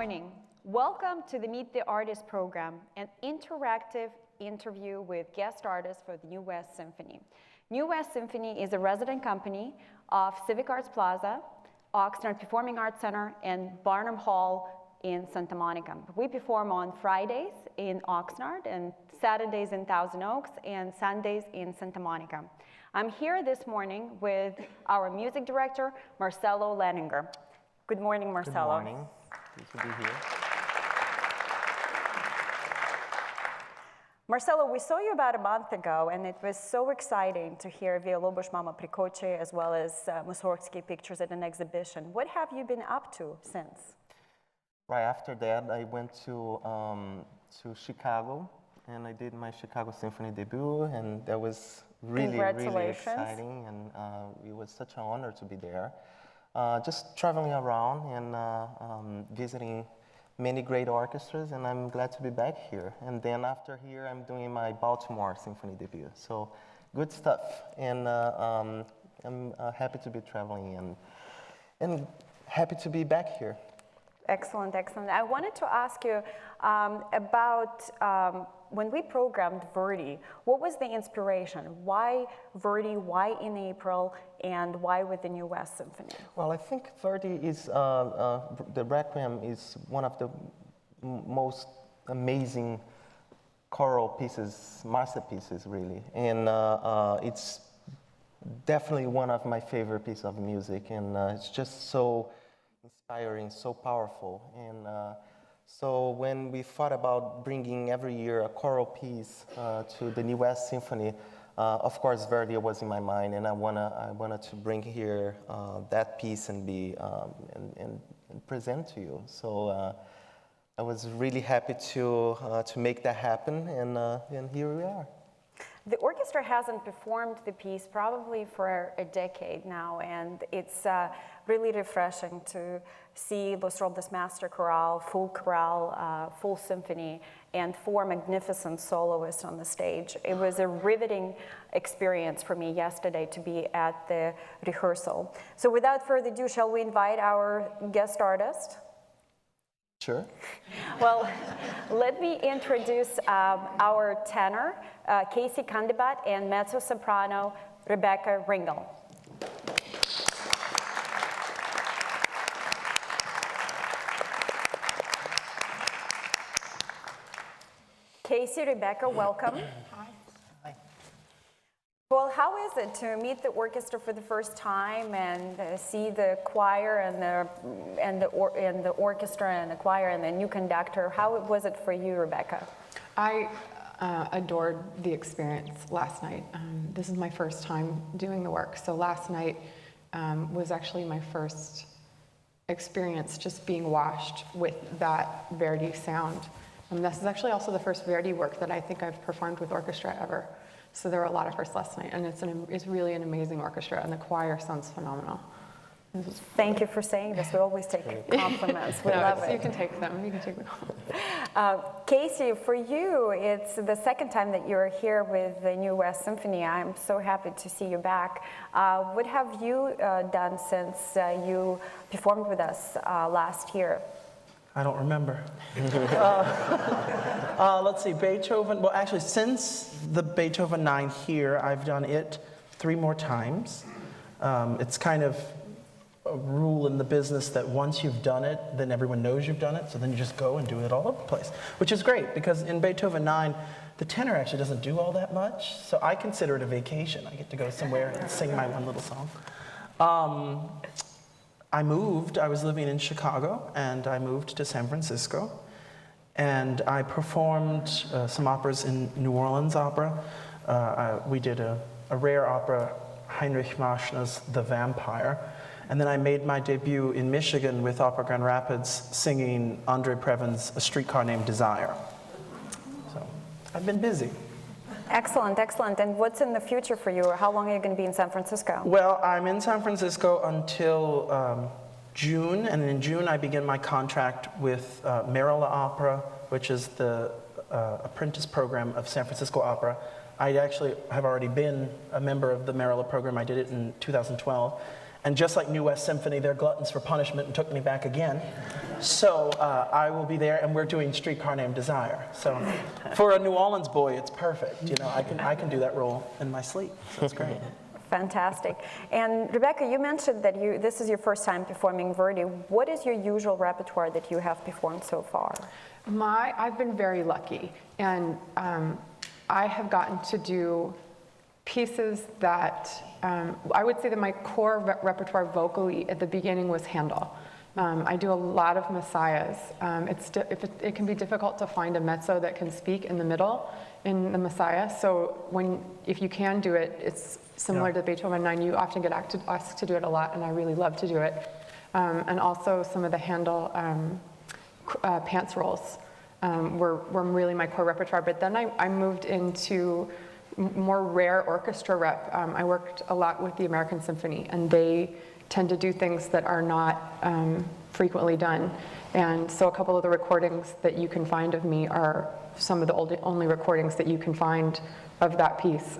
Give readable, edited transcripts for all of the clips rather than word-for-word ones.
morning. Welcome to the Meet the Artist program, an interactive interview with guest artists for the New West Symphony. New West Symphony is a resident company of Civic Arts Plaza, Oxnard Performing Arts Center, and Barnum Hall in Santa Monica. We perform on Fridays in Oxnard, and Saturdays in Thousand Oaks, and Sundays in Santa Monica. I'm here this morning with our music director, Marcelo Lehninger. Good morning, Marcelo. Good morning. Good to be here. Marcelo, we saw you about a month ago, and it was so exciting to hear Villalobos Mama Pricoche as well as Mussorgsky pictures at an exhibition. What have you been up to since? Right after that, I went to Chicago, and I did my Chicago Symphony debut, and that was really exciting, and it was such an honor to be there. Just traveling around and visiting many great orchestras, and I'm glad to be back here. And then after here, I'm doing my Baltimore Symphony debut. So good stuff, and I'm happy to be traveling and happy to be back here. Excellent, excellent. I wanted to ask you about when we programmed Verdi, what was the inspiration? Why Verdi, why in April, and why with the New West Symphony? Well, I think Verdi is, the Requiem is one of the most amazing choral pieces, masterpieces really. And it's definitely one of my favorite pieces of music, and it's just so inspiring, so powerful. And so when we thought about bringing every year a choral piece to the New West Symphony, of course Verdi was in my mind, and I wanted to bring here that piece and be and present to you. So I was really happy to make that happen, and here we are. The orchestra hasn't performed the piece probably for a decade now, and it's really refreshing to see Los Robles Master Chorale, full symphony, and 4 magnificent soloists on the stage. It was a riveting experience for me yesterday to be at the rehearsal. So without further ado, shall we invite our guest artist? Sure. Well, let me introduce our tenor, Casey Candebat, and mezzo-soprano, Rebecca Ringle. Casey, Rebecca, welcome. Hi. Well, how is it to meet the orchestra for the first time and see the choir and the orchestra and the choir and the new conductor? How was it for you, Rebecca? I adored the experience last night. This is my first time doing the work, so last night was actually my first experience just being washed with that Verdi sound. This is actually also the first Verdi work that I think I've performed with orchestra ever. So there were a lot of firsts last night, and it's really an amazing orchestra, and the choir sounds phenomenal. Thank you for saying this. We always take compliments. We love it. You can take them. You can take them. Casey, for you, it's the second time that you're here with the New West Symphony. I'm so happy to see you back. What have you done since you performed with us last year? I don't remember. Let's see, Beethoven. Well, actually, since the Beethoven 9 here, I've done it 3 more times. It's kind of a rule in the business that once you've done it, then everyone knows you've done it, so then you just go and do it all over the place, which is great, because in Beethoven 9, the tenor actually doesn't do all that much, so I consider it a vacation. I get to go somewhere and sing my one little song. I was living in Chicago, and I moved to San Francisco, and I performed some operas in New Orleans Opera. We did a rare opera, Heinrich Marschner's The Vampire, and then I made my debut in Michigan with Opera Grand Rapids, singing Andre Previn's A Streetcar Named Desire. So I've been busy. Excellent, excellent. And what's in the future for you, or how long are you going to be in San Francisco? Well, I'm in San Francisco until June, and in June I begin my contract with Merola Opera, which is the apprentice program of San Francisco Opera. I actually have already been a member of the Merola program. I did it in 2012. And just like New West Symphony, they're gluttons for punishment and took me back again. So I will be there, and we're doing Streetcar Named Desire. So for a New Orleans boy, it's perfect. You know, I can do that role in my sleep. So it's great. Fantastic. And Rebecca, you mentioned that this is your first time performing Verdi. What is your usual repertoire that you have performed so far? I've been very lucky, and I have gotten to do pieces that I would say that my core repertoire vocally at the beginning was Handel. I do a lot of messiahs. It can be difficult to find a mezzo that can speak in the middle in the messiah. So if you can do it, it's similar to Beethoven 9. You often get asked to do it a lot, and I really love to do it. And also some of the Handel pants rolls were really my core repertoire. But then I moved into more rare orchestra rep. I worked a lot with the American Symphony, and they tend to do things that are not frequently done. And so a couple of the recordings that you can find of me are some of the only recordings that you can find of that piece.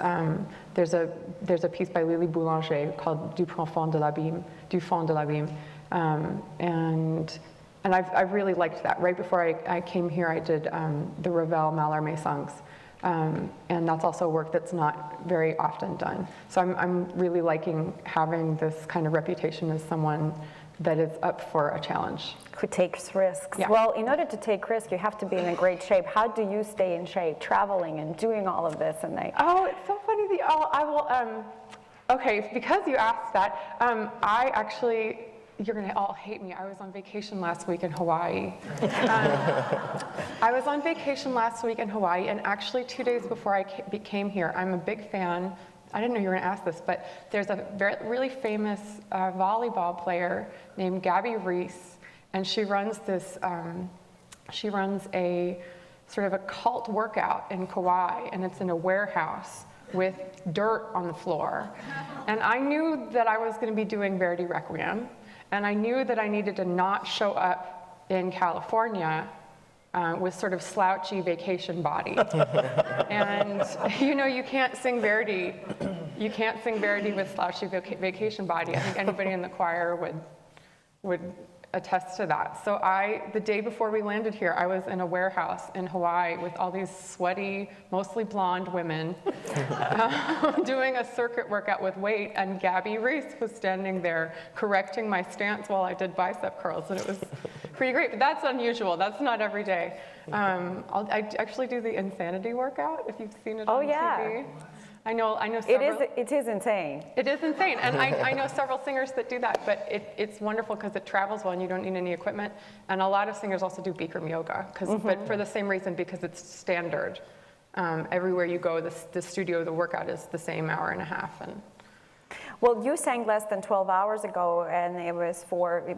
There's a piece by Lily Boulanger called Du Fond de l'Abîme, and I've really liked that. Right before I came here, I did the Ravel Mallarmé songs. And that's also work that's not very often done. So I'm really liking having this kind of reputation as someone that is up for a challenge. Who takes risks. Yeah. Well, in order to take risks, you have to be in a great shape. How do you stay in shape, traveling and doing all of this? Oh, it's so funny. Okay, because you asked that, I actually, you're going to all hate me. I was on vacation last week in Hawaii. And actually 2 days before I came here, I'm a big fan. I didn't know you were going to ask this, but there's a really famous volleyball player named Gabby Reese, and she runs a sort of a cult workout in Kauai, and it's in a warehouse with dirt on the floor. And I knew that I was going to be doing Verdi Requiem, and I knew that I needed to not show up in California with sort of slouchy vacation body. And you can't sing Verdi. You can't sing Verdi with slouchy vacation body. I think anybody in the choir would attest to that. So the day before we landed here, I was in a warehouse in Hawaii with all these sweaty, mostly blonde women doing a circuit workout with weight, and Gabby Reese was standing there correcting my stance while I did bicep curls, and it was pretty great. But that's unusual. That's not every day. I actually do the Insanity workout, if you've seen it on TV. I know several. It is insane. It is insane, and I know several singers that do that, but it's wonderful because it travels well and you don't need any equipment. And a lot of singers also do Bikram yoga, but for the same reason, because it's standard. Everywhere you go, the studio, the workout is the same hour and a half. Well, you sang less than 12 hours ago, and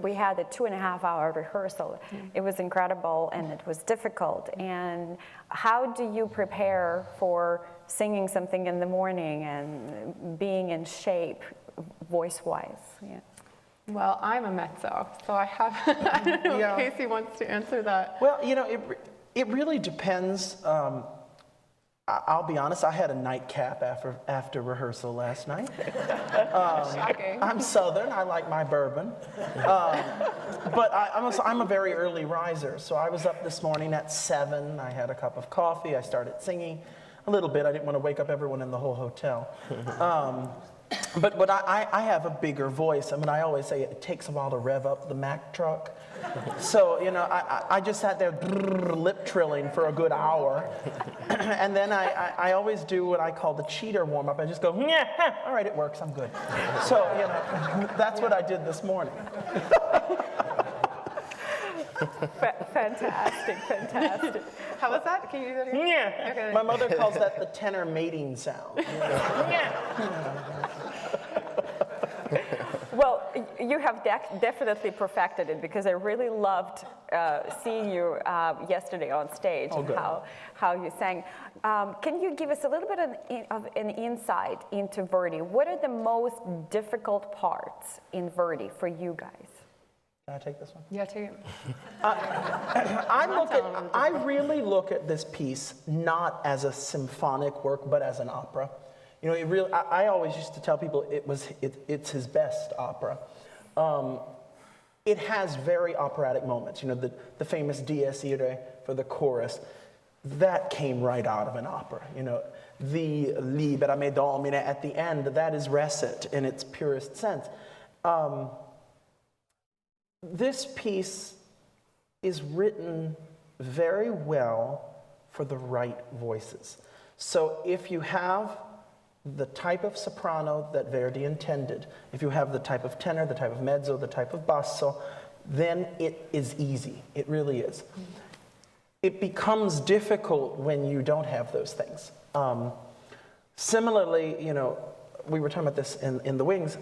we had a 2.5-hour rehearsal. It was incredible, and it was difficult. And how do you prepare for singing something in the morning and being in shape voice-wise? Yeah. Well, I'm a mezzo, so I don't know if Casey wants to answer that. Well, it really depends. I'll be honest, I had a nightcap after rehearsal last night. Shocking. I'm Southern, I like my bourbon. But I'm a very early riser, so I was up this morning at 7, I had a cup of coffee, I started singing a little bit. I didn't want to wake up everyone in the whole hotel. But I have a bigger voice. I mean, I always say it takes a while to rev up the Mack truck. So, I just sat there lip trilling for a good hour. And then I always do what I call the cheater warm-up. I just go, yeah, all right, it works, I'm good. So, that's what I did this morning. Fantastic. How was that? Can you do that again? Yeah. Okay. My mother calls that the tenor mating sound. Well, you have definitely perfected it, because I really loved seeing you yesterday on stage and how you sang. Can you give us a little bit of an insight into Verdi? What are the most difficult parts in Verdi for you guys? Can I take this one? Yeah, take it. I really look at this piece not as a symphonic work, but as an opera. You know, it really, I always used to tell people it's his best opera. It has very operatic moments. You know, the famous Dies Irae for the chorus, that came right out of an opera. You know, the Libera me Domine at the end, that is recit in its purest sense. This piece is written very well for the right voices. So if you have the type of soprano that Verdi intended, if you have the type of tenor, the type of mezzo, the type of basso, then it is easy. It really is. It becomes difficult when you don't have those things. Similarly, you know, we were talking about this in the wings.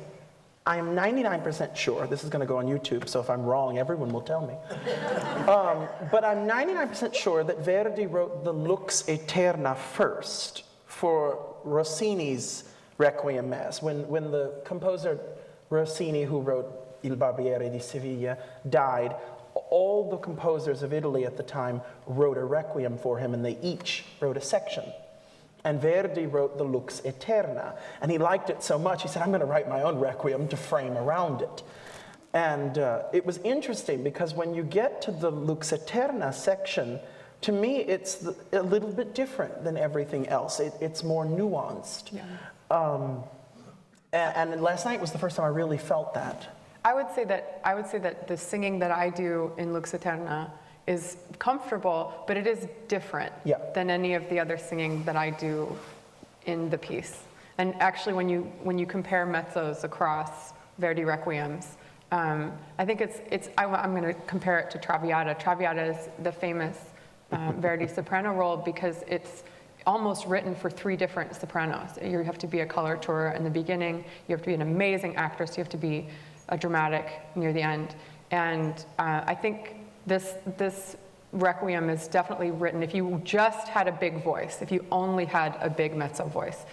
I am 99% sure, this is going to go on YouTube, so if I'm wrong, everyone will tell me. But I'm 99% sure that Verdi wrote the Lux Aeterna first for Rossini's Requiem Mass. When the composer Rossini, who wrote Il Barbiere di Sevilla, died, all the composers of Italy at the time wrote a Requiem for him, and they each wrote a section. And Verdi wrote the Lux Aeterna, and he liked it so much, he said, I'm going to write my own Requiem to frame around it. And it was interesting, because when you get to the Lux Aeterna section, to me, it's a little bit different than everything else. It's more nuanced. Yeah. And last night was the first time I really felt that. I would say that the singing that I do in Lux Aeterna is comfortable, but it is different than any of the other singing that I do in the piece. And actually, when you compare mezzos across Verdi Requiems, I think I'm going to compare it to Traviata. Traviata is the famous Verdi soprano role because it's almost written for 3 different sopranos. You have to be a coloratura in the beginning, you have to be an amazing actress, you have to be a dramatic near the end. And I think this Requiem is definitely written, if you just had a big voice, if you only had a big mezzo voice,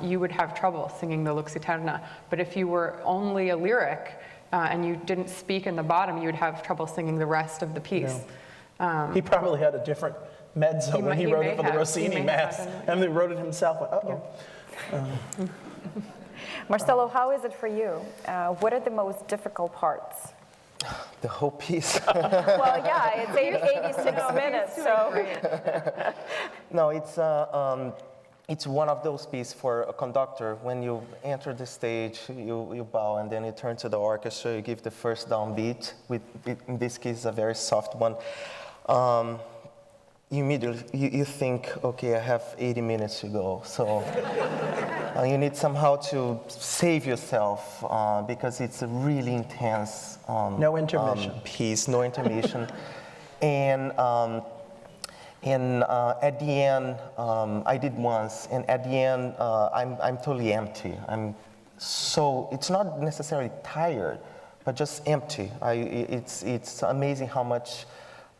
you would have trouble singing the Lux Aeterna. But if you were only a lyric and you didn't speak in the bottom, you would have trouble singing the rest of the piece. Yeah. He probably had a different mezzo when he wrote it for the Rossini Mass. And he wrote it himself. Marcelo, how is it for you? What are the most difficult parts? The whole piece. Well, yeah, it's 86 minutes, so. No, it's one of those pieces for a conductor. When you enter the stage, you bow, and then you turn to the orchestra, you give the first downbeat, in this case, a very soft one. You immediately, you think, okay, I have 80 minutes to go, so you need somehow to save yourself because it's a really intense no intermission piece, no intermission. And at the end, I did once, and at the end, I'm totally empty. It's not necessarily tired, but just empty. It's amazing how much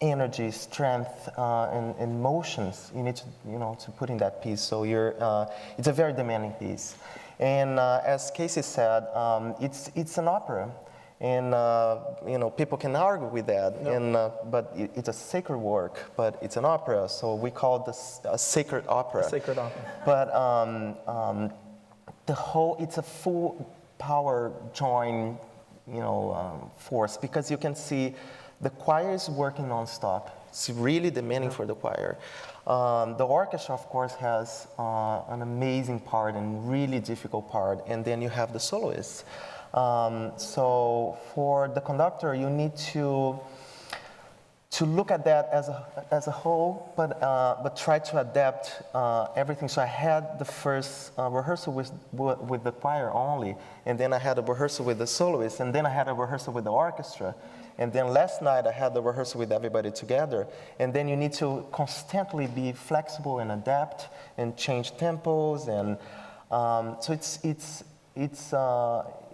energy, strength, and emotions you need to put in that piece. So it's a very demanding piece. And as Casey said, it's an opera, and people can argue with that. No. But it's a sacred work, but it's an opera, so we call this a sacred opera. A sacred opera. But it's a full power join, force, because you can see the choir is working nonstop. It's really demanding for the choir. The orchestra, of course, has an amazing part and really difficult part, and then you have the soloists. So for the conductor, you need to look at that as a whole, but try to adapt everything. So I had the first rehearsal with the choir only, and then I had a rehearsal with the soloists, and then I had a rehearsal with the orchestra. And then last night I had the rehearsal with everybody together. And then you need to constantly be flexible and adapt and change tempos. And so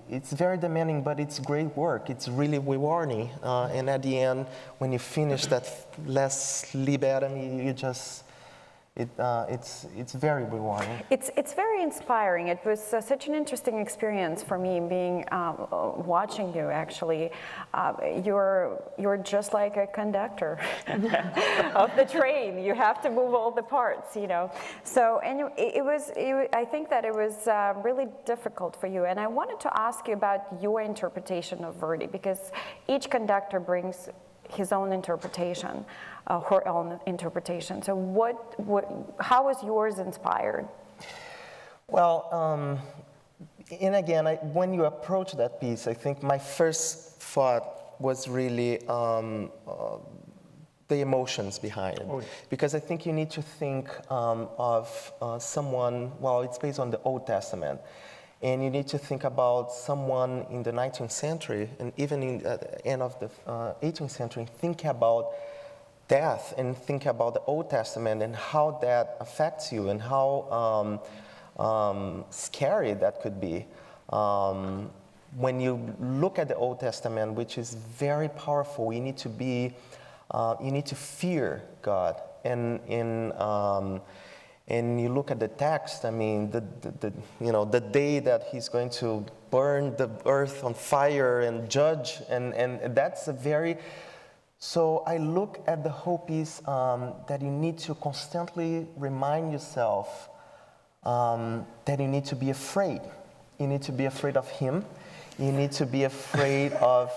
it's very demanding, but it's great work. It's really rewarding. And at the end, when you finish that last libera, It's very rewarding. It's very inspiring. It was such an interesting experience for me being watching you. Actually, you're just like a conductor of the train. You have to move all the parts, you know. So and I think that it was really difficult for you. And I wanted to ask you about your interpretation of Verdi, because each conductor brings his own interpretation, her own interpretation. So how was yours inspired? Well, and again, when you approach that piece, I think my first thought was really the emotions behind it. Because I think you need to think of someone, well, it's based on the Old Testament. And you need to think about someone in the 19th century and even in the end of the 18th century, think about death and think about the Old Testament and how that affects you and how scary that could be. When you look at the Old Testament, which is very powerful, you need to fear God. And you look at the text, I mean, the day that he's going to burn the earth on fire and judge, and that's a very, so I look at the whole piece that you need to constantly remind yourself that you need to be afraid. You need to be afraid of him. You need to be afraid of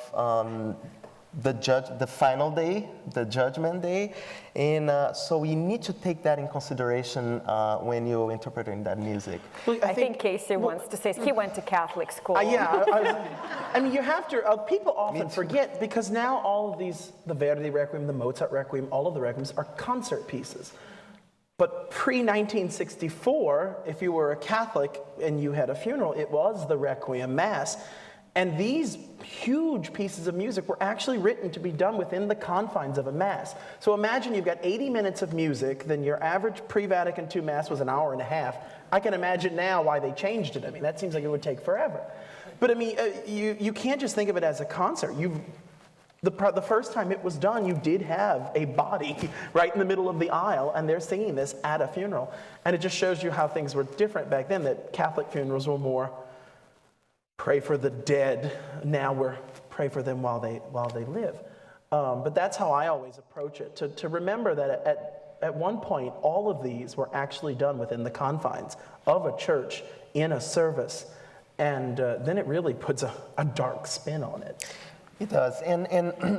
the final day, the judgment day, and so you need to take that in consideration when you're interpreting that music. Well, I think Casey wants to say he went to Catholic school. I mean, you have to. People often forget because now all of these, the Verdi Requiem, the Mozart Requiem, all of the Requiems are concert pieces. But pre-1964, if you were a Catholic and you had a funeral, it was the Requiem Mass. And these huge pieces of music were actually written to be done within the confines of a Mass. So imagine you've got 80 minutes of music, then your average pre-Vatican II Mass was an hour and a half. I can imagine now why they changed it. I mean, that seems like it would take forever. But I mean, you can't just think of it as a concert. The first time it was done, you did have a body right in the middle of the aisle, and they're singing this at a funeral. And it just shows you how things were different back then, that Catholic funerals were more pray for the dead. Now we're pray for them while they live. But that's how I always approach it, to remember that at one point, all of these were actually done within the confines of a church in a service. And then it really puts a dark spin on it. It does,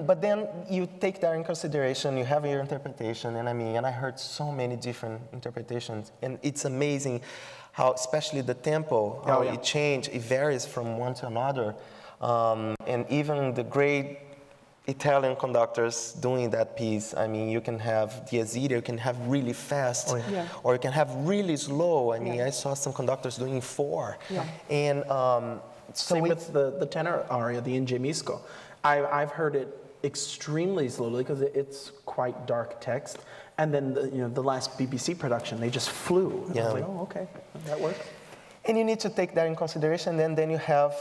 but then you take that in consideration, you have your interpretation, and I heard so many different interpretations, and it's amazing how, especially the tempo, how it changes, it varies from one to another, and even the great Italian conductors doing that piece, I mean, you can have the Aziria, you can have really fast, or you can have really slow. I mean, I saw some conductors doing 4, and same with the tenor aria, the In Ge Misco. I've heard it extremely slowly because it's quite dark text. And then the last BBC production, they just flew. And I was like, oh, okay, that works. And you need to take that in consideration. And then you have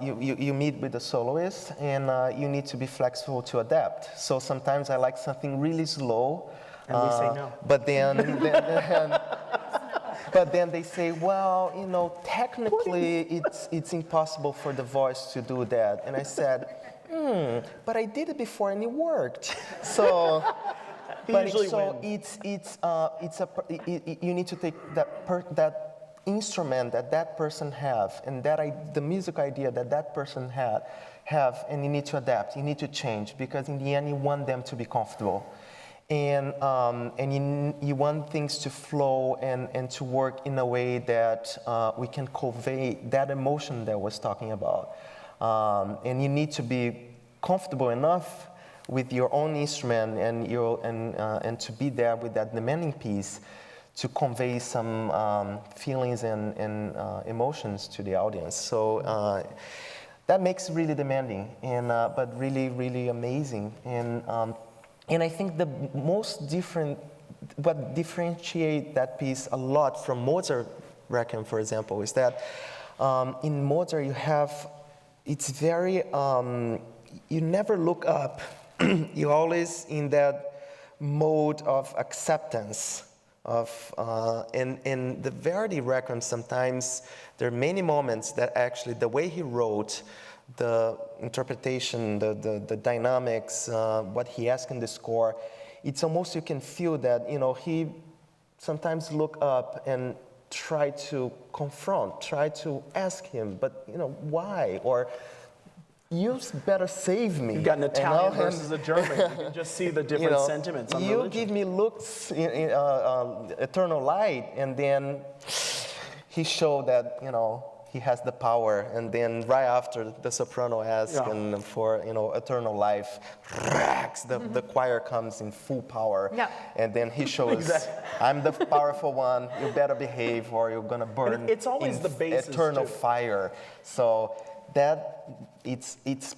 you meet with the soloist, and you need to be flexible to adapt. So sometimes I like something really slow, and we say no. But then they say, well, technically it's impossible for the voice to do that. And I said, but I did it before and it worked. So, you need to take that instrument that person have, and the music idea that person have, and you need to adapt. You need to change, because in the end you want them to be comfortable. And you want things to flow and to work in a way that we can convey that emotion that I was talking about. And you need to be comfortable enough with your own instrument and to be there with that demanding piece to convey some feelings and emotions to the audience. So that makes it really demanding, but really, really amazing. And I think what differentiate that piece a lot from Mozart Requiem, for example, is that in Mozart it's very, you never look up. You're always in that mode of acceptance in the Verdi Requiem, sometimes there are many moments that actually the way he wrote, the interpretation, the dynamics, what he asked in the score, it's almost you can feel that, he sometimes look up and try to confront, try to ask him, but, why? Or, you better save me. You've got an Italian versus a German. You can just see the different sentiments on religion. You give me looks, eternal light, and then he showed that, he has the power, and then right after the soprano asks for, eternal life, the choir comes in full power, and then he shows, I'm the powerful one, you better behave or you're gonna burn and it's always in the basis eternal too. fire. So that it's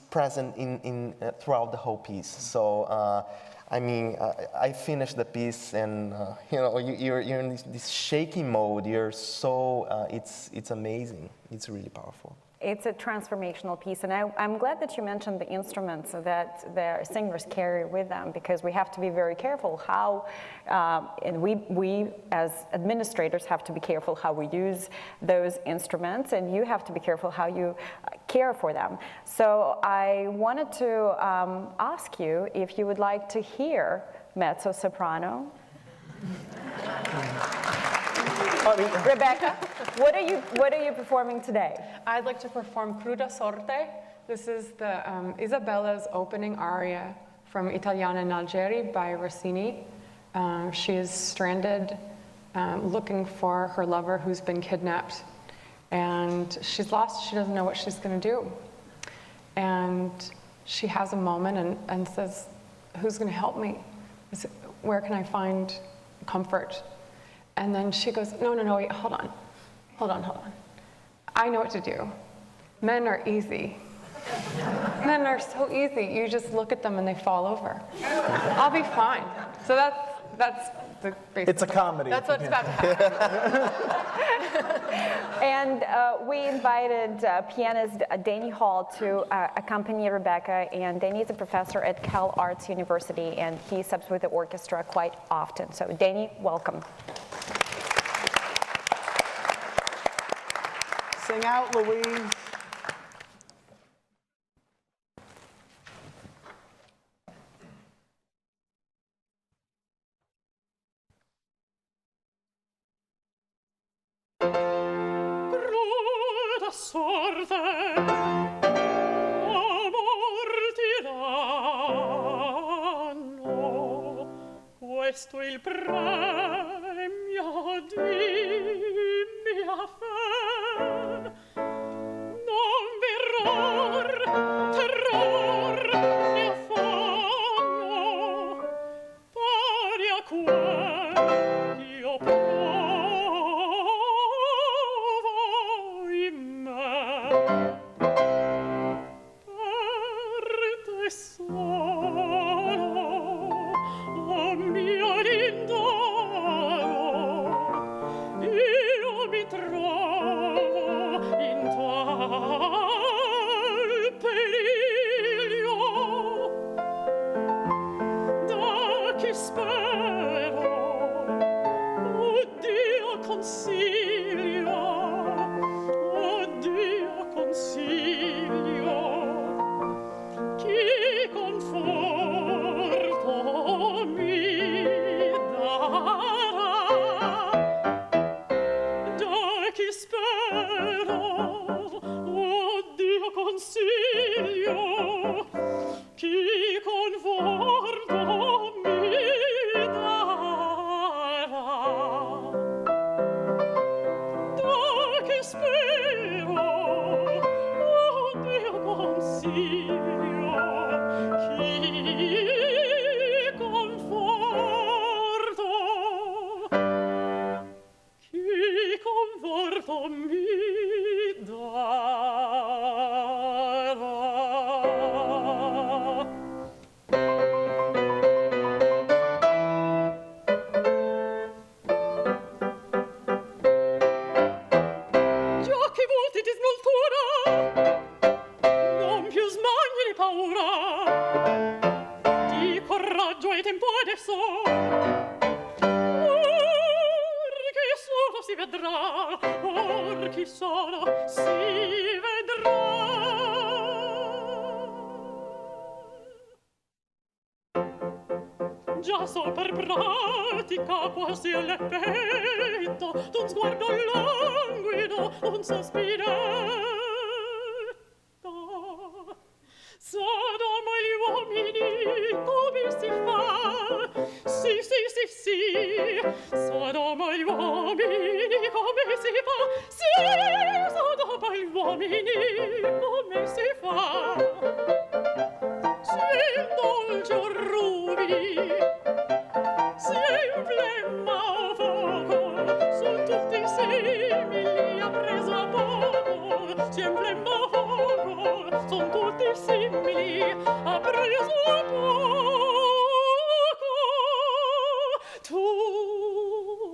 present in throughout the whole piece. So I finished the piece, and you're in this shaking mode. You're so it's amazing. It's really powerful. It's a transformational piece, and I'm glad that you mentioned the instruments that the singers carry with them, because we have to be very careful how, and we as administrators have to be careful how we use those instruments, and you have to be careful how you care for them. So I wanted to ask you if you would like to hear mezzo-soprano. Rebecca, what are you performing today? I'd like to perform Cruda Sorte. This is the Isabella's opening aria from Italiana in Algeri by Rossini. She is stranded looking for her lover who's been kidnapped. And she's lost, she doesn't know what she's gonna do. And she has a moment and says, who's gonna help me? Where can I find comfort? And then she goes, no, wait, hold on. I know what to do. Men are easy. Men are so easy. You just look at them and they fall over. I'll be fine. So that's the basic. It's a comedy. That's what's about to happen. And we invited pianist Danny Hall to accompany Rebecca, and Danny is a professor at Cal Arts University, and he subs with the orchestra quite often. So Danny, welcome. Sing out, Louise. Cruda sorte, amor tiranno, questo il premio di mia fe. Non v'error, terror né affanno, pari a quell'io provo in me. Per te solo, o mio rindoro, io mi trovo in tal periglio. Da chi spero, Dio consiglio, chi conforto mi darà. Da chi spero, Dio consiglio, chi conforto mi darà. Da chi spero, Dio consiglio, chi conforto mi darà. Giochi volti di smoltura, non più smagni di paura, di coraggio e tempo adesso. vedrà, or chi sono si vedrà. Già so per pratica quasi all'effetto d'un sguardo languido, un sospiretto. Sodoma gli uomini come si fa? Sì, sì, sì, sì. Sodoma gli uomini come si fa? Sì, Sodoma gli uomini come si fa? Si indulge un rubi, si inflemma un fuoco, son tutti simili, ha preso a poco. Si inflemma un fuoco, son tutti simili, ha preso a poco.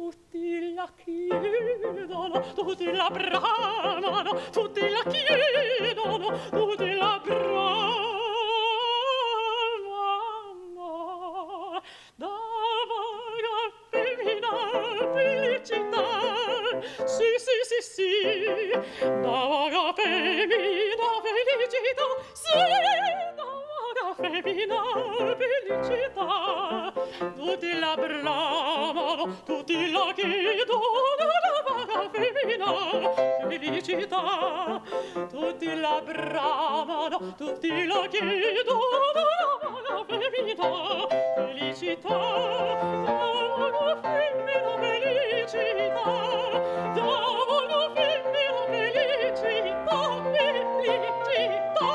Tutti la chiedono, tutti la bramano, tutti la chiedono, tutti la bramano. Da vaga femmina felicità, sì, sì, sì, sì, da vaga femmina felicità, sì, da vaga femmina felicità. Tutti la bramano, tutti la chiedono, da vaga femmina felicità. Tutti la bramano, tutti la chiedono, da vaga femmina felicità. Da vaga femmina felicità, da vaga femmina felicità, felicità.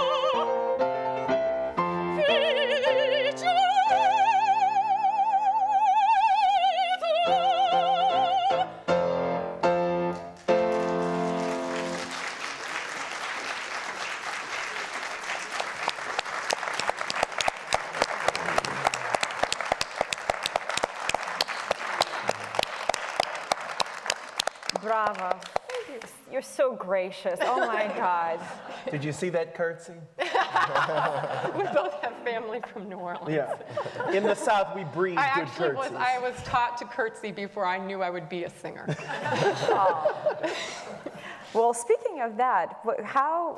Bravo. You're so gracious. Oh my God. Did you see that curtsy? We both have family from New Orleans. Yeah. In the South, we breed I good actually curtsies. I was taught to curtsy before I knew I would be a singer. Well, speaking of that, how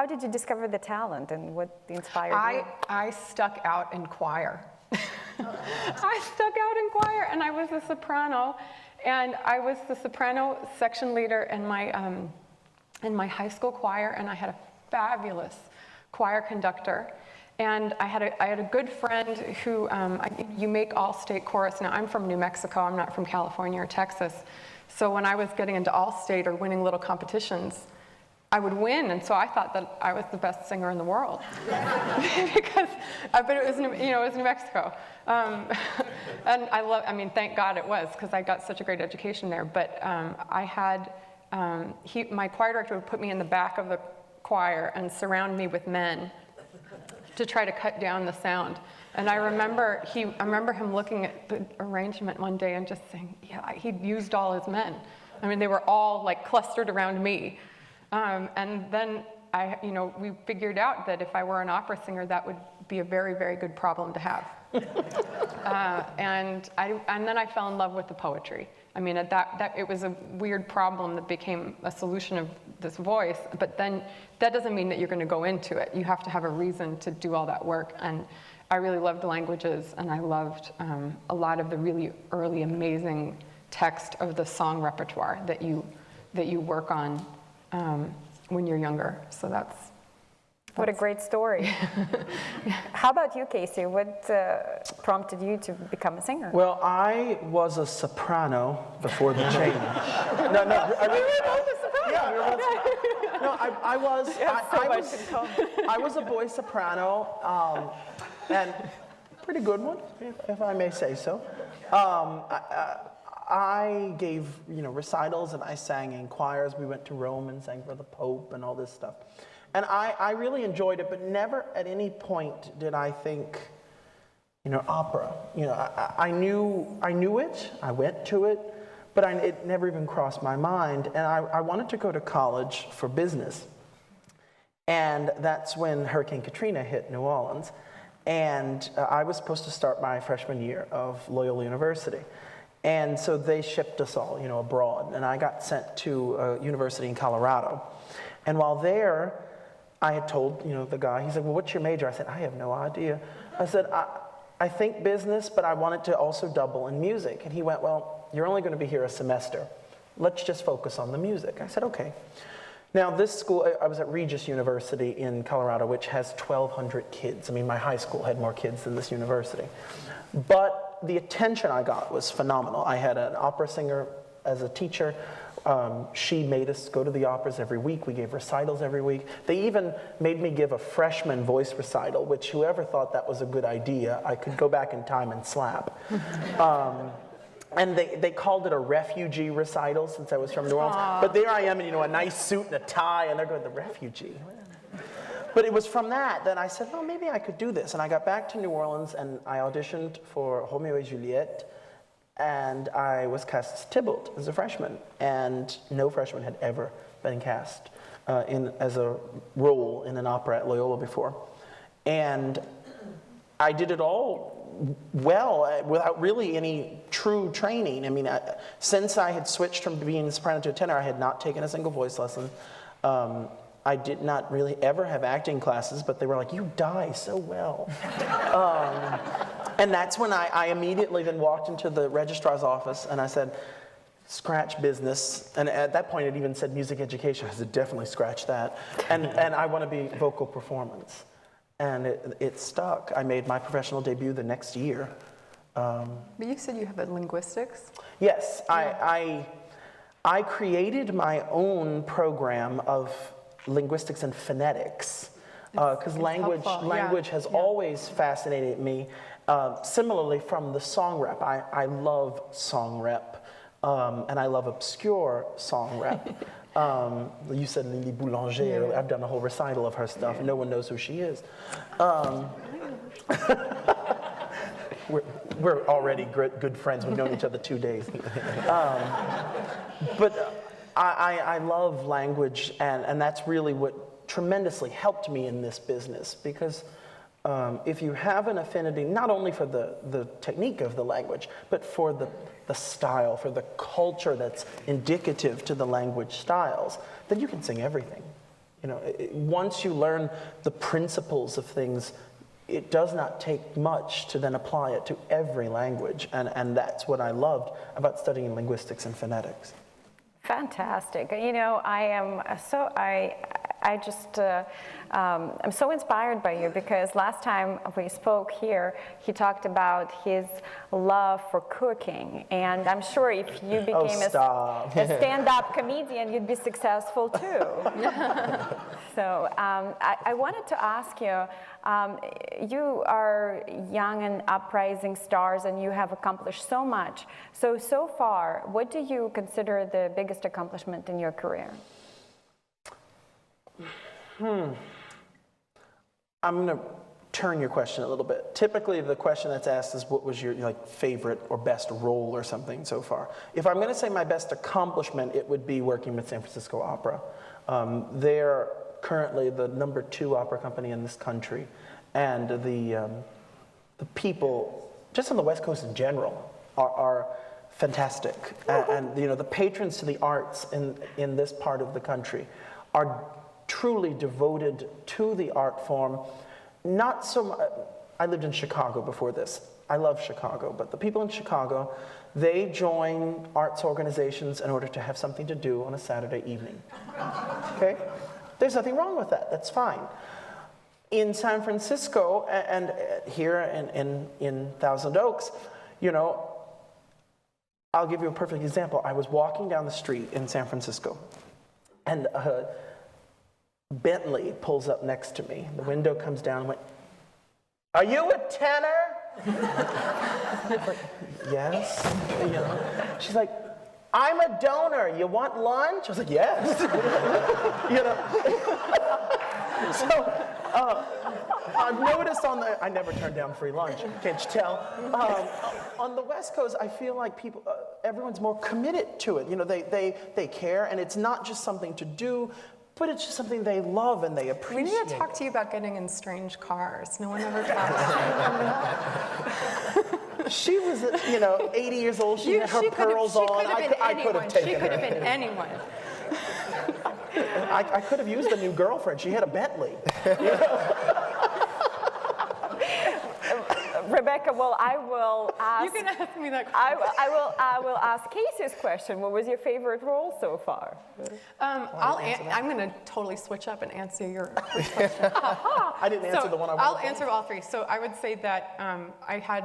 did you discover the talent and what inspired you? I stuck out in choir. I stuck out in choir, and I was a soprano, and I was the soprano section leader in my high school choir, and I had a fabulous choir conductor. And I had a good friend who, you make all-state chorus. Now, I'm from New Mexico. I'm not from California or Texas. So when I was getting into all-state or winning little competitions, I would win, and so I thought that I was the best singer in the world. But it was, it was New Mexico. And thank God it was, because I got such a great education there. But my choir director would put me in the back of the choir and surround me with men to try to cut down the sound. And I remember him looking at the arrangement one day and just saying, yeah, he'd used all his men. I mean, they were all like clustered around me. And then we figured out that if I were an opera singer, that would be a very, very good problem to have. And then I fell in love with the poetry. I mean, it was a weird problem that became a solution of this voice, but then that doesn't mean that you're going to go into it. You have to have a reason to do all that work. And I really loved languages, and I loved a lot of the really early, amazing text of the song repertoire that you work on when you're younger. So that's what a great story. How about you, Casey? What prompted you to become a singer? Well, I was a soprano before the change. No, I really, we were both a soprano. Yeah, we were both. No, I was a boy soprano, and pretty good one, if I may say so. I gave recitals, and I sang in choirs. We went to Rome and sang for the Pope and all this stuff. And I really enjoyed it, but never at any point did I think, opera. I knew it, I went to it, but it never even crossed my mind. And I wanted to go to college for business. And that's when Hurricane Katrina hit New Orleans. And I was supposed to start my freshman year of Loyola University. And so they shipped us all, abroad. And I got sent to a university in Colorado. And while there, I had told, the guy, he said, well, what's your major? I said, I have no idea. I said, I think business, but I wanted to also double in music. And he went, well, you're only going to be here a semester. Let's just focus on the music. I said, okay. Now, this school, I was at Regis University in Colorado, which has 1,200 kids. I mean, my high school had more kids than this university. But the attention I got was phenomenal. I had an opera singer as a teacher. She made us go to the operas every week. We gave recitals every week. They even made me give a freshman voice recital, which whoever thought that was a good idea, I could go back in time and slap. And they called it a refugee recital since I was from New Orleans. Aww. But there I am in a nice suit and a tie, and they're going, the refugee. But it was from that I said, well, maybe I could do this. And I got back to New Orleans, and I auditioned for Romeo et Juliet, and I was cast as Tybalt as a freshman. And no freshman had ever been cast as a role in an opera at Loyola before. And I did it all well, without really any true training. I mean, since I had switched from being a soprano to a tenor, I had not taken a single voice lesson. I did not really ever have acting classes, but they were like, you die so well. And that's when I immediately then walked into the registrar's office and I said, scratch business. And at that point it even said music education. I said, definitely scratch that. And I want to be vocal performance. And it stuck. I made my professional debut the next year. But you said you have a linguistics? Yes, I created my own program of linguistics and phonetics, because language has always fascinated me. Similarly from the song rep, I love song rep, and I love obscure song rep. You said Lily Boulanger. Yeah. I've done a whole recital of her stuff. No one knows who she is. We're already good friends. We've known each other 2 days. But I love language, and that's really what tremendously helped me in this business, because if you have an affinity, not only for the technique of the language, but for the style, for the culture that's indicative to the language styles, then you can sing everything. Once you learn the principles of things, it does not take much to then apply it to every language, and that's what I loved about studying linguistics and phonetics. Fantastic. I'm so inspired by you, because last time we spoke here, he talked about his love for cooking. And I'm sure if you became a stand-up comedian, you'd be successful too. So I wanted to ask you, you are young and uprising stars, and you have accomplished so much. So far, what do you consider the biggest accomplishment in your career? I'm going to turn your question a little bit. Typically, the question that's asked is, what was your favorite or best role or something so far? If I'm going to say my best accomplishment, it would be working with San Francisco Opera. They're currently the #2 opera company in this country, and the people, just on the West Coast in general, are fantastic. And the patrons to the arts in this part of the country are truly devoted to the art form. Not so much, I lived in Chicago before this. I love Chicago, but the people in Chicago, they join arts organizations in order to have something to do on a Saturday evening. Okay? There's nothing wrong with that. That's fine. In San Francisco and here in Thousand Oaks, I'll give you a perfect example. I was walking down the street in San Francisco, and Bentley pulls up next to me. The window comes down and went, "Are you a tenor?" Like, yes. She's like, "I'm a donor. You want lunch?" I was like, "Yes." So I've noticed I never turn down free lunch. Can't you tell? On the West Coast, I feel like everyone's more committed to it. They care, and it's not just something to do, but it's just something they love and they appreciate. We need to talk to you about getting in strange cars. No one ever talks to you. She was, 80 years old. She had her pearls on. I could have taken her. She could have been anyone. I could have used a new girlfriend. She had a Bentley. Rebecca, well, I will ask. You can ask me that question. I will ask Casey's question. What was your favorite role so far? I'm going to totally switch up and answer your first question. I didn't answer the one I wanted. I'll answer all three. So I would say that I had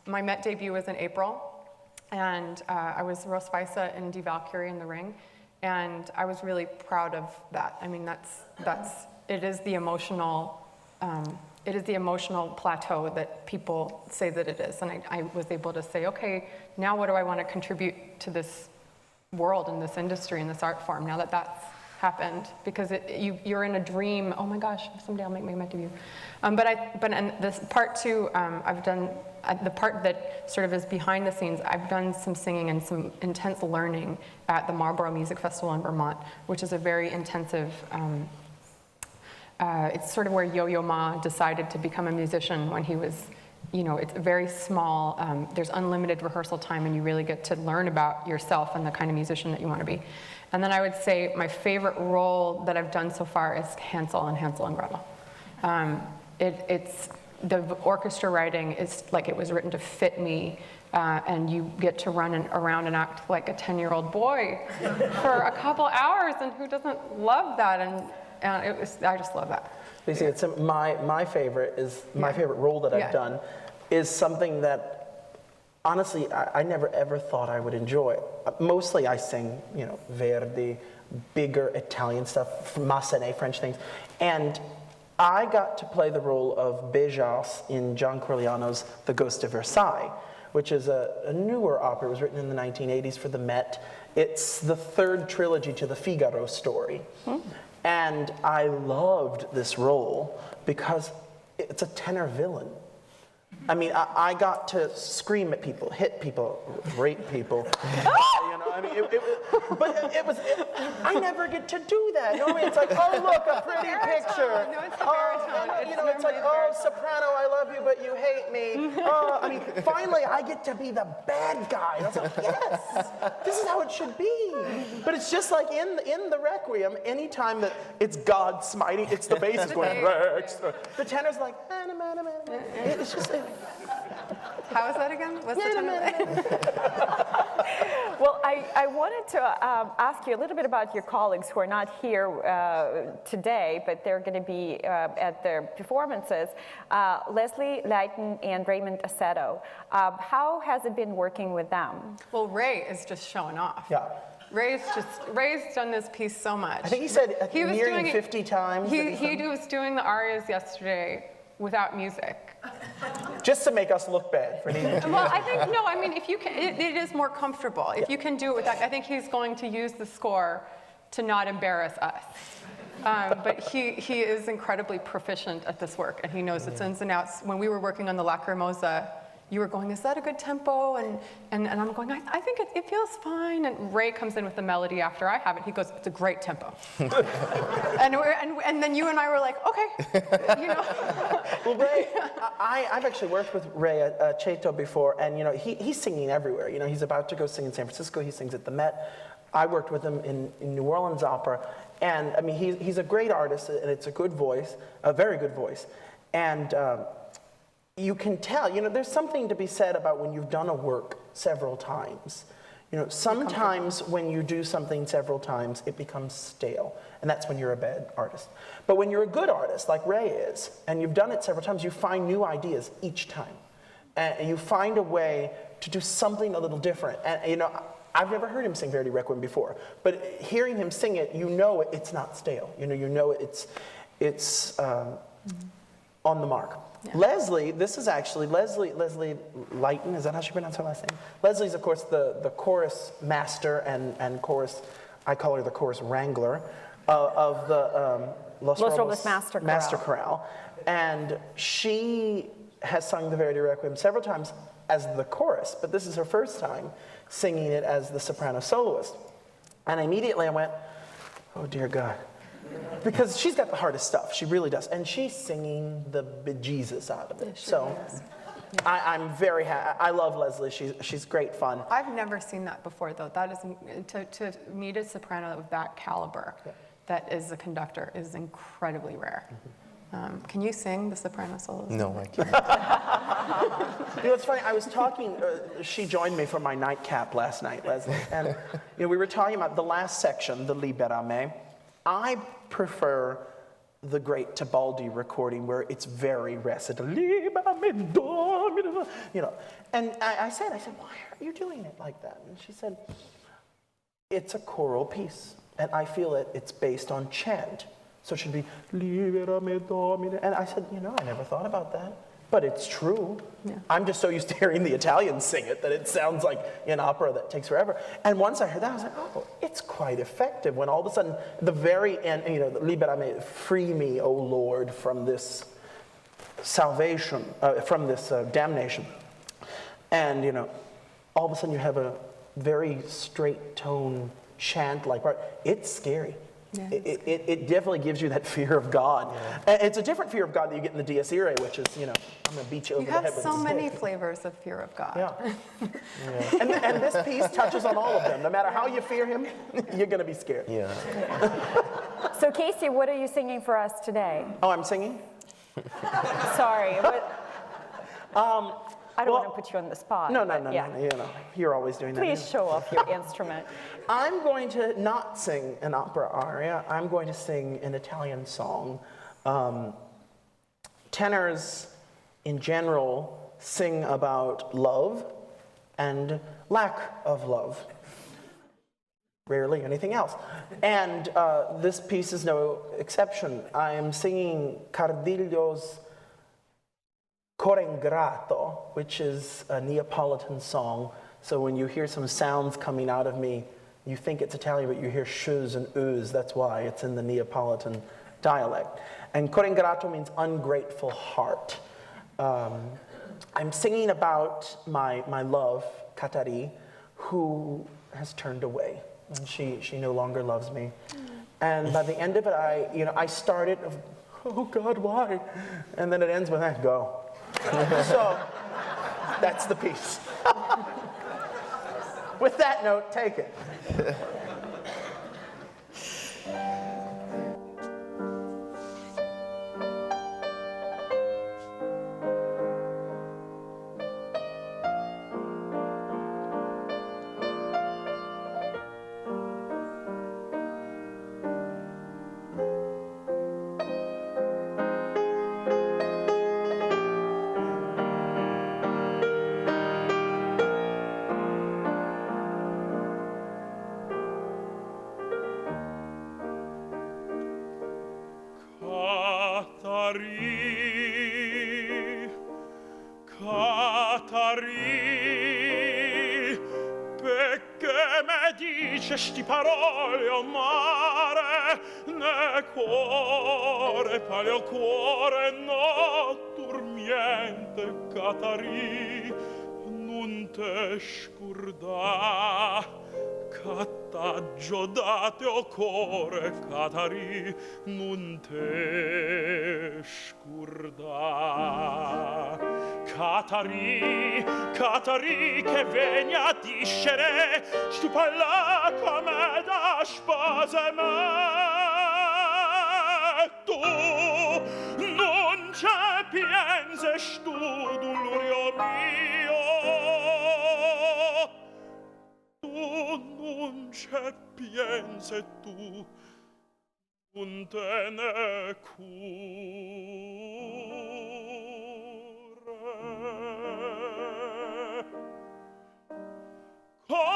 my Met debut was in April, and I was Rosweisa in Die Valkyrie in the Ring, and I was really proud of that. I mean, it is the emotional. It is the emotional plateau that people say that it is. And I was able to say, okay, now what do I want to contribute to this world and this industry and this art form now that that's happened? Because you're in a dream. Oh my gosh, someday I'll make my debut. But this part two, I've done, the part that sort of is behind the scenes, I've done some singing and some intense learning at the Marlborough Music Festival in Vermont, which is a very intensive, it's sort of where Yo-Yo Ma decided to become a musician when he was, it's very small. There's unlimited rehearsal time, and you really get to learn about yourself and the kind of musician that you want to be. And then I would say my favorite role that I've done so far is Hansel and Gretel. It's the orchestra writing is like it was written to fit me, and you get to run around and act like a 10-year-old boy for a couple hours, and who doesn't love that? And I just love that. You see, it's my favorite role that I've done is something that, honestly, I never ever thought I would enjoy. Mostly I sing, Verdi, bigger Italian stuff, Massenet, French things. And I got to play the role of Béjas in John Corigliano's The Ghost of Versailles, which is a newer opera. It was written in the 1980s for the Met. It's the third trilogy to the Figaro story. And I loved this role because it's a tenor villain. I mean, I got to scream at people, hit people, rape people. I never get to do that. Normally it's like, oh, look, a pretty picture. No, it's the baritone. It's like, oh, soprano, I love you, but you hate me. Finally, I get to be the bad guy. And I was like, yes, this is how it should be. But it's just like in the Requiem, anytime that it's God smiting, it's the bass is going, Rex. The tenor's like, it's just... How is that again? What's the tenor? Well, I wanted to ask you a little bit about your colleagues who are not here today, but they're going to be at their performances. Leslie Leighton and Raymond Aceto. How has it been working with them? Well, Ray is just showing off. Yeah. Ray's done this piece so much. I think he said nearly 50 times. He was doing the arias yesterday without music. Just to make us look bad for needing to. Well, I think, no, I mean, if you can, it is more comfortable. If you can do it with that, I think he's going to use the score to not embarrass us. But he is incredibly proficient at this work, and he knows its ins and outs. When we were working on the Lacrimosa, you were going, is that a good tempo? And I'm going, I think it feels fine. And Ray comes in with the melody after I have it. He goes, it's a great tempo. and then you and I were like, okay, Well, Ray, I've actually worked with Ray at Ceto before, and he's singing everywhere. He's about to go sing in San Francisco. He sings at the Met. I worked with him in New Orleans Opera, and I mean he's a great artist, and it's a good voice, a very good voice, and. You can tell, there's something to be said about when you've done a work several times. Sometimes when you do something several times, it becomes stale, and that's when you're a bad artist. But when you're a good artist, like Ray is, and you've done it several times, you find new ideas each time. And you find a way to do something a little different. And, I've never heard him sing Verdi Requiem before, but hearing him sing it, it's not stale. It's on the mark. Yeah. Leslie, this is actually Leslie Leighton, is that how she pronounced her last name? Leslie's, of course, the chorus master and chorus, I call her the chorus wrangler of the Los Robles Master Chorale. And she has sung the Verdi Requiem several times as the chorus, but this is her first time singing it as the soprano soloist. And immediately I went, oh dear God. Because she's got the hardest stuff, she really does. And she's singing the bejesus out of it. I'm very happy. I love Leslie. She's great fun. I've never seen that before, though. That is, to meet a soprano of that caliber, that is a conductor, is incredibly rare. Can you sing the soprano solos? No, I can't. You know, it's funny, I was talking, she joined me for my nightcap last night, Leslie, and you know, we were talking about the last section, the Libera Me. I prefer the great Tebaldi recording where it's very recitative, Libera me, Domine, you know. And I said, why are you doing it like that? And she said, it's a choral piece, and I feel it's based on chant. So it should be, Libera me, Domine. And I said, you know, I never thought about that. But it's true. Yeah. I'm just so used to hearing the Italians sing it that it sounds like an opera that takes forever. And once I heard that, I was like, oh, it's quite effective. When all of a sudden, the very end, you know, Libera me, free me, O Lord, from this salvation, from this damnation. And, you know, all of a sudden you have a very straight tone chant-like part. It's scary. Yeah, it definitely gives you that fear of God. Yeah. It's a different fear of God that you get in the Dies Irae, which is, you know, I'm going to beat you over the head with a stick. You have so many flavors of fear of God. Yeah. Yeah. And this piece touches on all of them. No matter how you fear him, you're going to be scared. Yeah. So Casey, what are you singing for us today? Oh, I'm singing? Sorry, but I don't want to put you on the spot. No, you know, you're always doing that. Please show off your instrument. I'm going to not sing an opera aria. I'm going to sing an Italian song. Tenors, in general, sing about love and lack of love. Rarely anything else. And this piece is no exception. I am singing Cardiglio's Cor Ingrato, which is a Neapolitan song. So when you hear some sounds coming out of me, you think it's Italian, but you hear sh's and u's. That's why it's in the Neapolitan dialect. And Cor Ingrato means ungrateful heart. I'm singing about my love, Katari, who has turned away. And she no longer loves me. And by the end of it, I started, oh God, why? And then it ends with, go. So that's the piece. With that note, take it. Sti parole o mare, ne cuore, paleo cuore, no dormiente, Katari, non te scurda, cataggio date o cuore, Katari, non te scurda. Katari, Katari, che veni a discere, stupalla come da spose me. Tu non c'è pienses tu, dolorio mio. Tu non c'è piense tu, non te ne Core,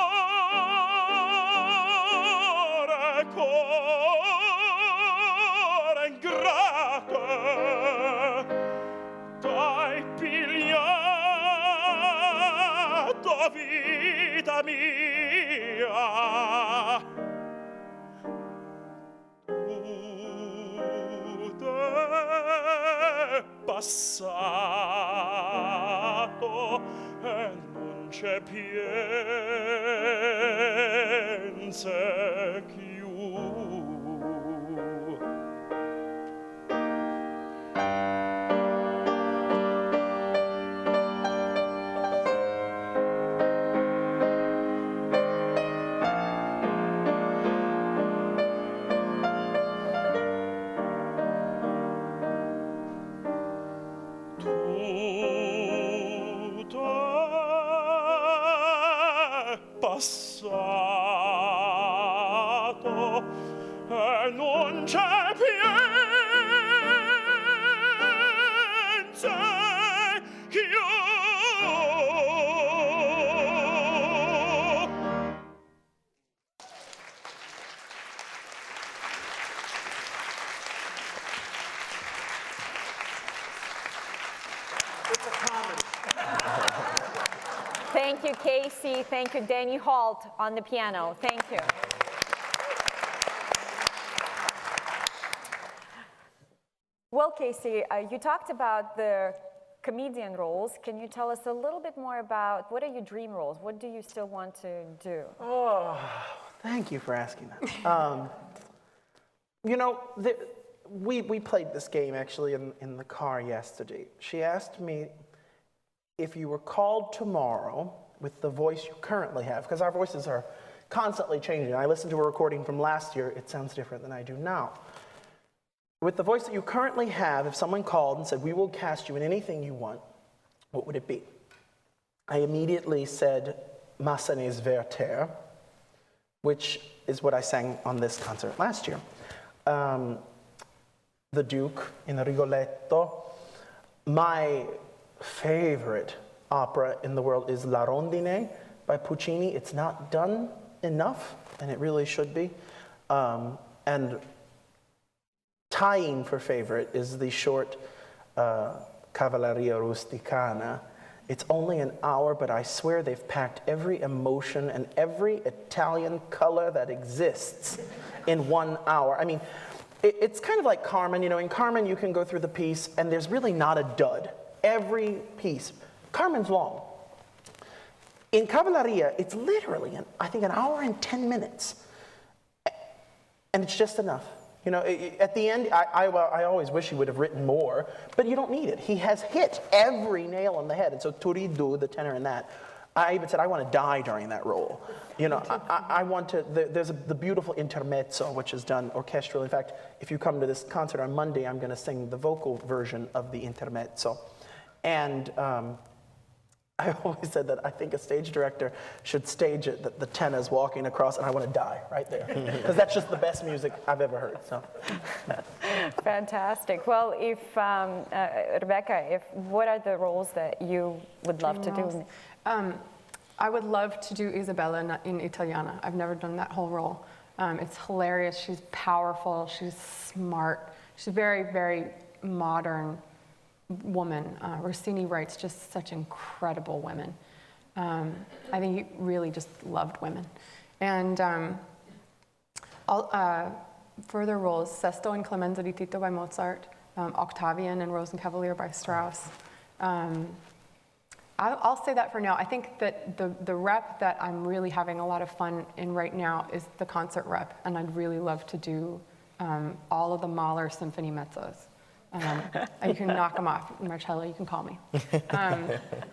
core ingrato, t'hai pigliato vita mia. Tu t'è passato e non c'è piense più. passato e non c'è pienza ch'io. Thank you, Casey. Thank you, Danny Holt on the piano. Thank you. Well, Casey, you talked about the comedian roles. Can you tell us a little bit more about what are your dream roles? What do you still want to do? Oh, thank you for asking that. You know, we played this game actually in the car yesterday. She asked me if you were called tomorrow with the voice you currently have, because our voices are constantly changing. I listened to a recording from last year. It sounds different than I do now. With the voice that you currently have, if someone called and said, we will cast you in anything you want, what would it be? I immediately said, Massenet's Werther, which is what I sang on this concert last year. The Duke in Rigoletto. My favorite opera in the world is La Rondine by Puccini. It's not done enough, and it really should be. And tying for favorite is the short Cavalleria Rusticana. It's only an hour, but I swear they've packed every emotion and every Italian color that exists in 1 hour. I mean, it's kind of like Carmen. You know, in Carmen you can go through the piece and there's really not a dud. Every piece. Carmen's long. In Cavalleria, it's literally, I think, an hour and 10 minutes. And it's just enough. You know, at the end, I always wish he would have written more, but you don't need it. He has hit every nail on the head. And so Turiddu, the tenor in that, I even said, I want to die during that role. You know, I want to, there's the beautiful intermezzo, which is done orchestral. In fact, if you come to this concert on Monday, I'm going to sing the vocal version of the intermezzo. And I always said that I think a stage director should stage it, that the tenor's walking across, and I want to die right there. Because that's just the best music I've ever heard. So. Fantastic. Well, if, Rebecca, what are the roles that you would love to do? I would love to do Isabella in Italiana. I've never done that whole role. It's hilarious. She's powerful. She's smart. She's a very, very modern woman. Rossini writes just such incredible women. I think he really just loved women. And further roles, Sesto and Clemenza di Tito by Mozart, Octavian and Rosenkavalier by Strauss. I'll say that for now. I think that the rep that I'm really having a lot of fun in right now is the concert rep, and I'd really love to do all of the Mahler symphony mezzos. You can knock them off. Marcello, you can call me.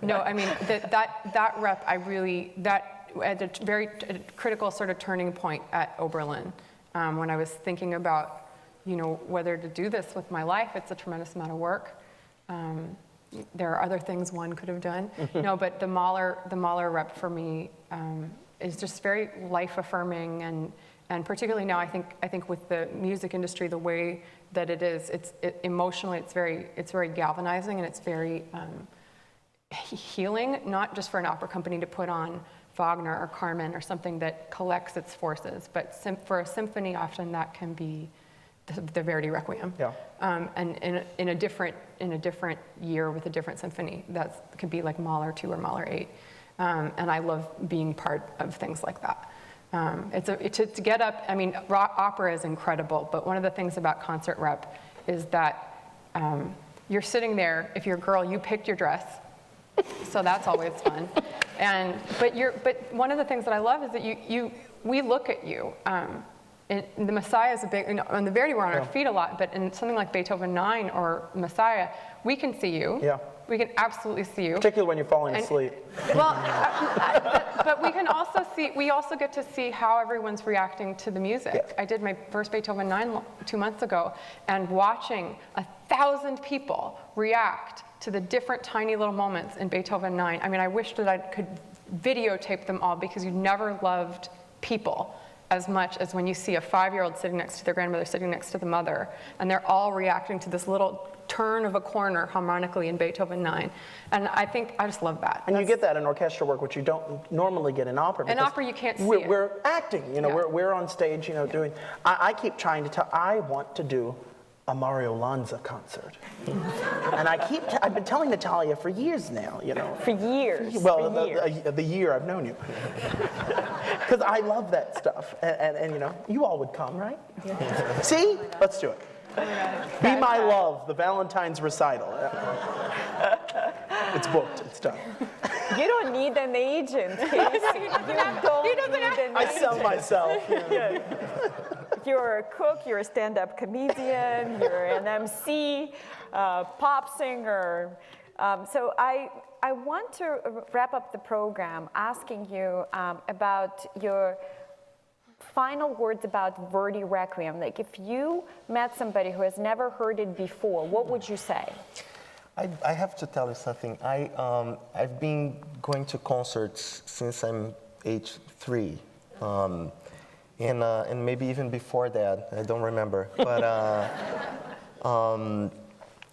No, I mean, that rep, that at a very critical sort of turning point at Oberlin, when I was thinking about, you know, whether to do this with my life. It's a tremendous amount of work. There are other things one could have done. No, but the Mahler rep for me is just very life-affirming, and particularly now, I think with the music industry, the way that it is, emotionally, it's very galvanizing, and it's very healing, not just for an opera company to put on Wagner or Carmen or something that collects its forces, but for a symphony, often that can be the Verdi Requiem. Yeah. And in a different year with a different symphony, that could be like Mahler 2 or Mahler 8. And I love being part of things like that. To get up, I mean, opera is incredible, but one of the things about concert rep is that you're sitting there, if you're a girl, you picked your dress, so that's always fun. But one of the things that I love is that we look at you. The Messiah is a big, on the Verdi we're on our feet a lot, but in something like Beethoven 9 or Messiah, we can see you. Yeah. We can absolutely see you. Particularly when you're falling asleep. Well, but we also get to see how everyone's reacting to the music. Yeah. I did my first Beethoven 9 2 months ago, and watching 1,000 people react to the different tiny little moments in Beethoven 9. I mean, I wish that I could videotape them all because you never loved people as much as when you see a 5-year-old sitting next to their grandmother, sitting next to the mother, and they're all reacting to this little turn of a corner harmonically in Beethoven 9. And I just love that. And you get that in orchestral work, which you don't normally get in opera. In opera, you can't see it. We're acting, we're on stage, doing. I keep trying to tell. I want to do a Mario Lanza concert, and I've been telling Natalia for years now, For years. Well, for years. the year I've known you, because I love that stuff, and you all would come, right? Yeah. See, let's do it. Be My Love, the Valentine's recital. It's booked. It's done. You don't need an agent, Casey. You don't need an agent. I sell myself. You're a cook, you're a stand-up comedian, you're an MC, pop singer. So I want to wrap up the program asking you about your final words about Verdi Requiem. Like, if you met somebody who has never heard it before, what would you say? I have to tell you something. I've been going to concerts since I'm age 3. And maybe even before that, I don't remember. But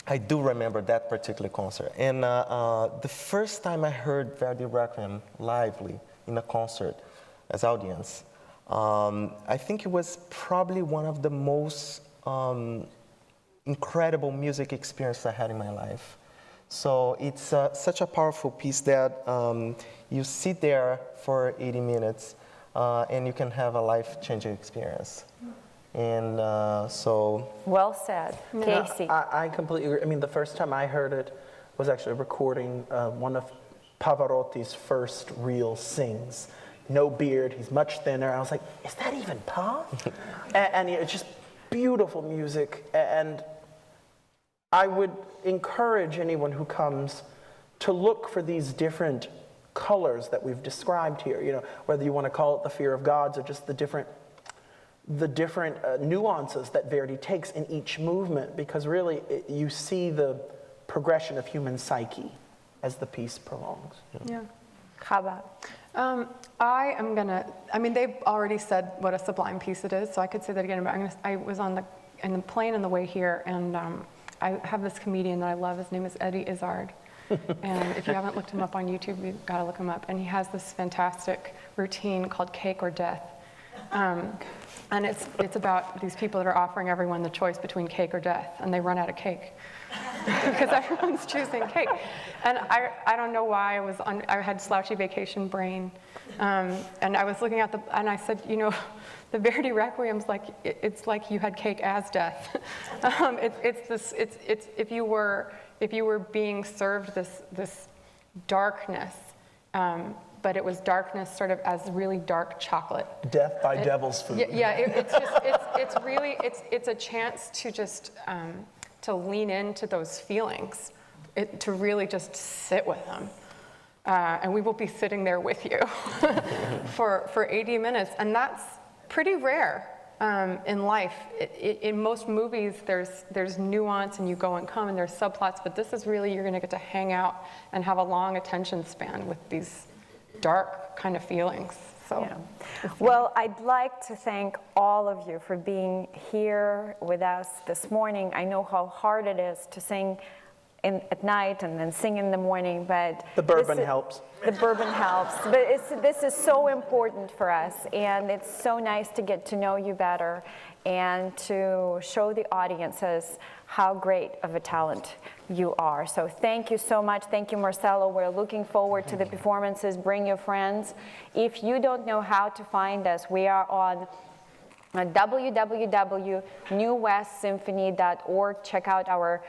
I do remember that particular concert. And the first time I heard Verdi Requiem lively in a concert as audience, I think it was probably one of the most incredible music experiences I had in my life. So it's such a powerful piece that you sit there for 80 minutes and you can have a life-changing experience. And so... Well said. Casey. I completely agree. I mean, the first time I heard it was actually recording one of Pavarotti's first real sings. No beard, he's much thinner. I was like, is that even Pa? and it's just beautiful music. And I would encourage anyone who comes to look for these different colors that we've described here, whether you want to call it the fear of gods or just the different nuances that Verdi takes in each movement, because really you see the progression of human psyche as the piece prolongs. Yeah. How about? They've already said what a sublime piece it is, so I could say that again, but I was in the plane on the way here, and I have this comedian that I love. His name is Eddie Izzard. And if you haven't looked him up on YouTube, you've got to look him up. And he has this fantastic routine called Cake or Death. And it's about these people that are offering everyone the choice between cake or death, and they run out of cake because everyone's choosing cake. And I don't know why I had slouchy vacation brain, and I was looking at and I said, the Verdi Requiem's it's like you had cake as death. It's if you were being served this darkness. But it was darkness sort of as really dark chocolate. Death by devil's food. Yeah, it's a chance to just to lean into those feelings, to really just sit with them. And we will be sitting there with you for 80 minutes, and that's pretty rare in life. In most movies, there's nuance and you go and come and there's subplots, but this is really, you're gonna get to hang out and have a long attention span with these dark kind of feelings. So, yeah. Well, I'd like to thank all of you for being here with us this morning. I know how hard it is to sing at night and then sing in the morning, but the bourbon helps. The bourbon helps, but this is so important for us, and it's so nice to get to know you better and to show the audiences how great of a talent you are. So thank you so much. Thank you, Marcelo. We're looking forward to the performances. Bring your friends. If you don't know how to find us, we are on www.newwestsymphony.org. Check out our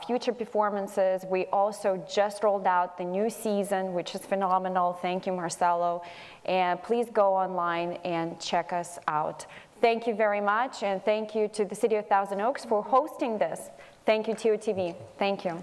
future performances. We also just rolled out the new season, which is phenomenal. Thank you, Marcelo. And please go online and check us out. Thank you very much, and thank you to the City of Thousand Oaks for hosting this. Thank you, TOTV. Thank you.